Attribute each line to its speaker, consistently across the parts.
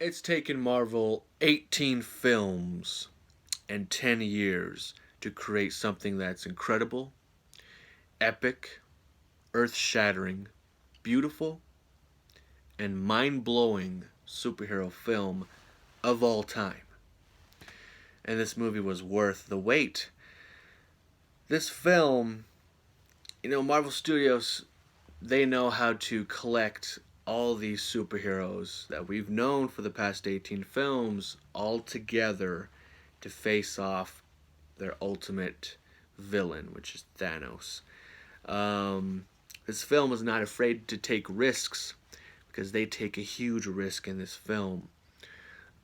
Speaker 1: It's taken Marvel 18 films and 10 years to create something that's incredible, epic, earth shattering, beautiful, and mind blowing superhero film of all time. And this movie was worth the wait. This film, Marvel Studios, they know how to collect all these superheroes that we've known for the past 18 films all together to face off their ultimate villain, which is Thanos. This film is not afraid to take risks because they take a huge risk in this film.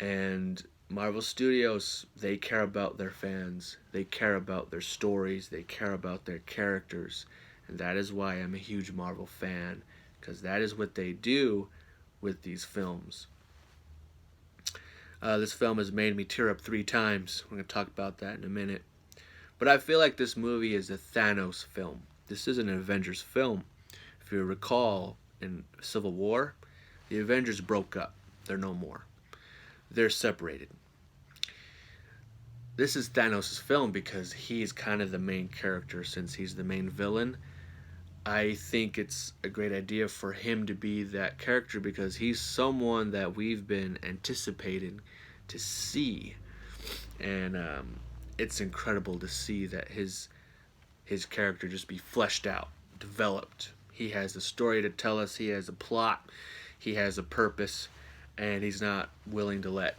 Speaker 1: And Marvel Studios, they care about their fans, they care about their stories, they care about their characters. And that is why I'm a huge Marvel fan, because that is what they do with these films. This film has made me tear up 3 times. We're going to talk about that in a minute. But I feel like this movie is a Thanos film. This isn't an Avengers film. If you recall, in Civil War, the Avengers broke up. They're no more. They're separated. This is Thanos' film because he's kind of the main character since he's the main villain. I think it's a great idea for him to be that character because he's someone that we've been anticipating to see. And it's incredible to see that his character just be fleshed out, developed. He has a story to tell us, he has a plot, he has a purpose, and he's not willing to let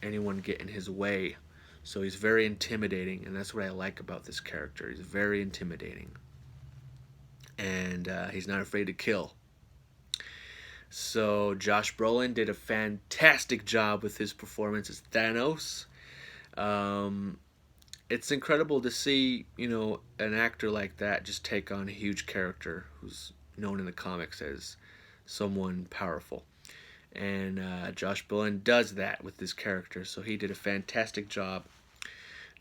Speaker 1: anyone get in his way. So he's very intimidating, and that's what I like about this character. He's very intimidating. And he's not afraid to kill. So Josh Brolin did a fantastic job with his performance as Thanos. It's incredible to see, an actor like that just take on a huge character who's known in the comics as someone powerful. And Josh Brolin does that with this character, so he did a fantastic job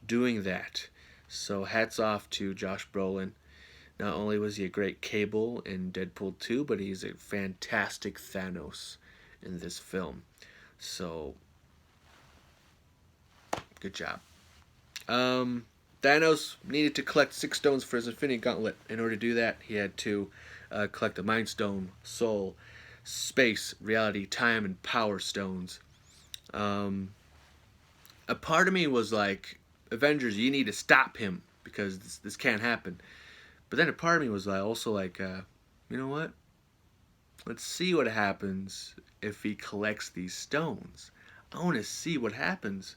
Speaker 1: doing that. So hats off to Josh Brolin. Not only was he a great Cable in Deadpool 2, but he's a fantastic Thanos in this film. So, good job. Thanos needed to collect 6 stones for his Infinity Gauntlet. In order to do that, he had to collect the Mind Stone, Soul, Space, Reality, Time, and Power Stones. A part of me was like, Avengers, you need to stop him because this can't happen. But then a part of me was also like, you know what? Let's see what happens if he collects these stones. I want to see what happens.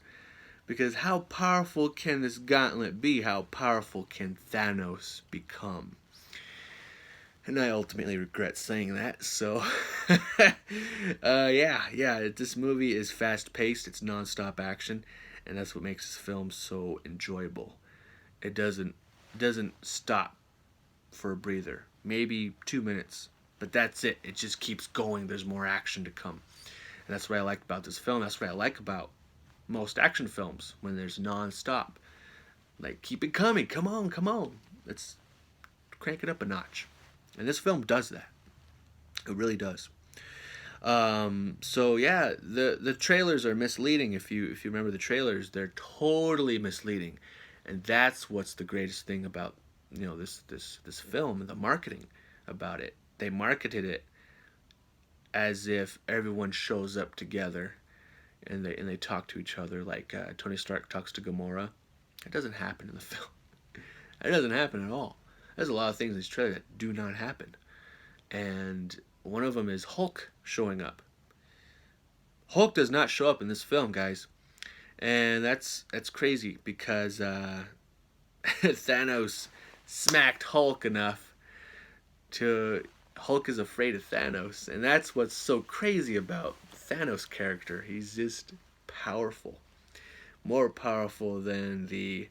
Speaker 1: Because how powerful can this gauntlet be? How powerful can Thanos become? And I ultimately regret saying that. So, this movie is fast-paced. It's non-stop action. And that's what makes this film so enjoyable. It doesn't stop for a breather. Maybe 2 minutes, but that's it. It just keeps going. There's more action to come. And that's what I like about this film. That's what I like about most action films, when there's non-stop. Like, keep it coming. Come on. Let's crank it up a notch. And this film does that. It really does. The trailers are misleading. If you remember the trailers, they're totally misleading. And that's what's the greatest thing about this film, the marketing about it. They marketed it as if everyone shows up together and they talk to each other like Tony Stark talks to Gamora. That doesn't happen in the film. That doesn't happen at all. There's a lot of things in this trailer that do not happen. And one of them is Hulk showing up. Hulk does not show up in this film, guys. And that's crazy because Thanos smacked Hulk enough to... Hulk is afraid of Thanos. And that's what's so crazy about Thanos' character. He's just powerful. More powerful than the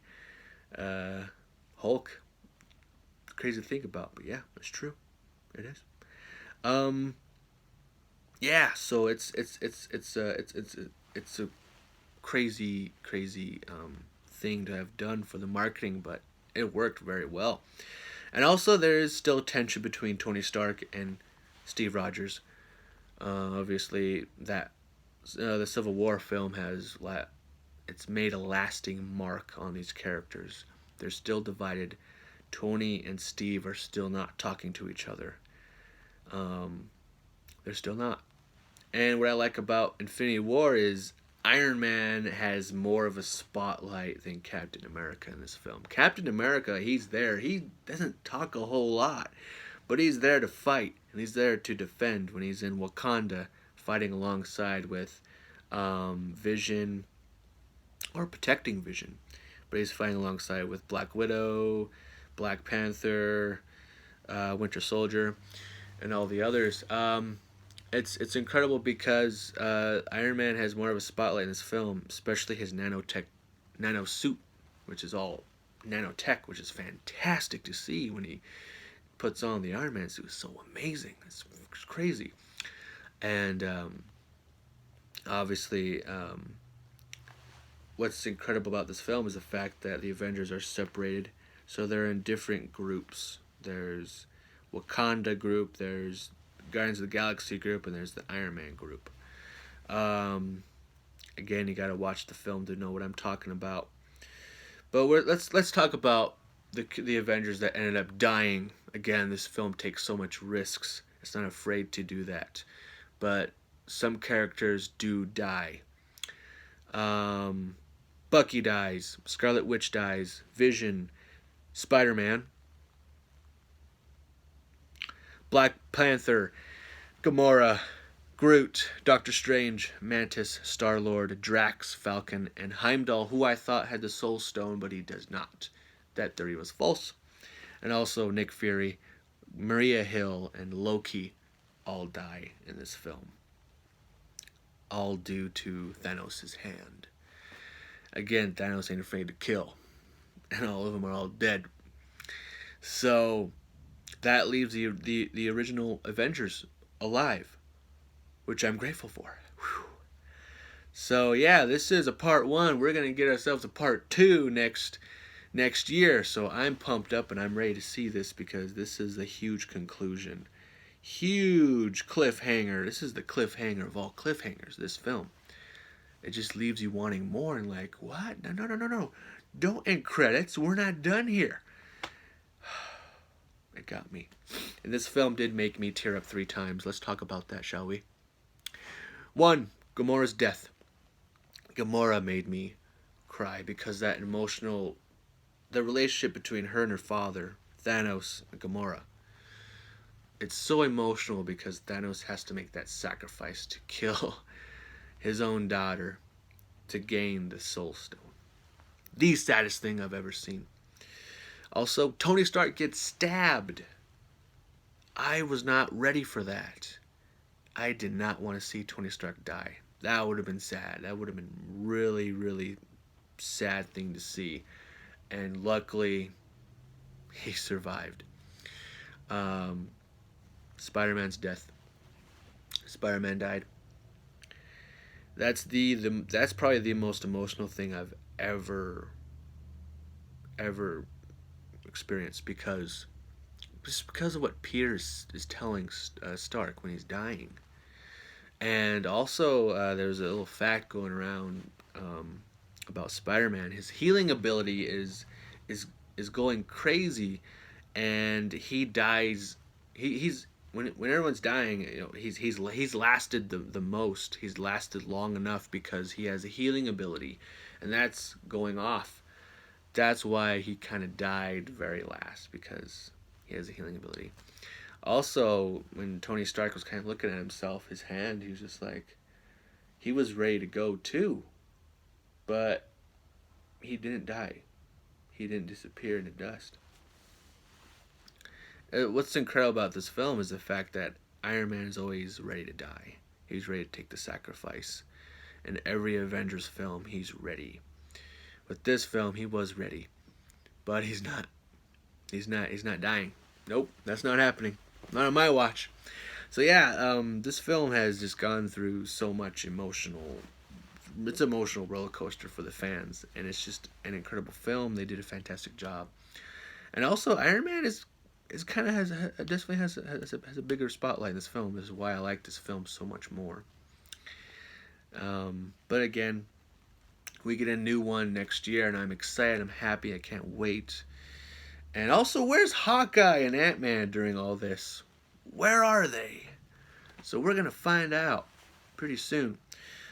Speaker 1: Hulk. Crazy to think about, but yeah, it's true. It is. So it's a crazy thing to have done for the marketing, but it worked very well. And also, there is still tension between Tony Stark and Steve Rogers. Obviously, that the Civil War film it's made a lasting mark on these characters. They're still divided. Tony and Steve are still not talking to each other. Um, they're still not. And what I like about Infinity War is Iron Man has more of a spotlight than Captain America in this film. Captain America, he's there. He doesn't talk a whole lot, but he's there to fight and he's there to defend when he's in Wakanda, fighting alongside with Vision or protecting Vision. But he's fighting alongside with Black Widow, Black Panther, Winter Soldier, and all the others. It's incredible because Iron Man has more of a spotlight in this film, especially his nano suit, which is all nanotech, which is fantastic to see when he puts on the Iron Man suit. It's so amazing. It's crazy. And obviously, what's incredible about this film is the fact that the Avengers are separated, so they're in different groups. There's Wakanda group, there's Guardians of the Galaxy group, and there's the Iron Man group. Again, you gotta watch the film to know what I'm talking about. But let's talk about the Avengers that ended up dying. Again, this film takes so much risks. It's not afraid to do that. But some characters do die. Bucky dies. Scarlet Witch dies. Vision. Spider-Man. Black Panther. Gamora. Groot. Doctor Strange. Mantis. Star-Lord. Drax. Falcon. And Heimdall, who I thought had the Soul Stone, but he does not. That theory was false. And also Nick Fury, Maria Hill, and Loki all die in this film. All due to Thanos' hand. Again, Thanos ain't afraid to kill. And all of them are all dead. So that leaves the original Avengers alive, which I'm grateful for. Whew. So yeah, this is a part 1. We're going to get ourselves a part 2 next year. So I'm pumped up and I'm ready to see this because this is a huge conclusion. Huge cliffhanger. This is the cliffhanger of all cliffhangers, this film. It just leaves you wanting more and like, what? No. Don't end credits. We're not done here. It got me. And this film did make me tear up 3 times. Let's talk about that, shall we? 1, Gamora's death. Gamora made me cry because the relationship between her and her father, Thanos and Gamora, it's so emotional because Thanos has to make that sacrifice to kill his own daughter to gain the Soul Stone. The saddest thing I've ever seen. Also, Tony Stark gets stabbed. I was not ready for that. I did not want to see Tony Stark die. That would have been sad. That would have been really, really sad thing to see. And luckily, he survived. Spider-Man's death. Spider-Man died. That's that's probably the most emotional thing I've ever experienced because of what Peter is telling Stark when he's dying. And also, there's a little fact going around about Spider-Man. His healing ability is going crazy, and he dies. He's when everyone's dying, he's lasted the most. He's lasted long enough because he has a healing ability, and that's going off. That's why he kind of died very last, because he has a healing ability. Also, when Tony Stark was kind of looking at himself, his hand, he was just like, he was ready to go too, but he didn't die. He didn't disappear into dust. What's incredible about this film is the fact that Iron Man is always ready to die. He's ready to take the sacrifice. In every Avengers film, he's ready. With this film, he was ready, but he's not. He's not dying. Nope, that's not happening. Not on my watch. So yeah, this film has just gone through so much it's an emotional roller coaster for the fans, and it's just an incredible film. They did a fantastic job, and also Iron Man is kind of definitely has a bigger spotlight in this film. This is why I like this film so much more. But again, we get a new one next year, and I'm excited. I'm happy. I can't wait. And also, where's Hawkeye and Ant-Man during all this? Where are they? So we're going to find out pretty soon.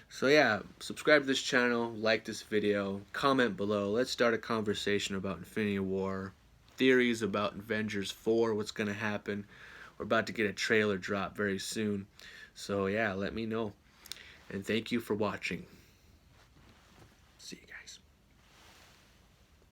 Speaker 1: So yeah, subscribe to this channel, like this video, comment below. Let's start a conversation about Infinity War, theories about Avengers 4, what's going to happen. We're about to get a trailer drop very soon. So yeah, let me know. And thank you for watching.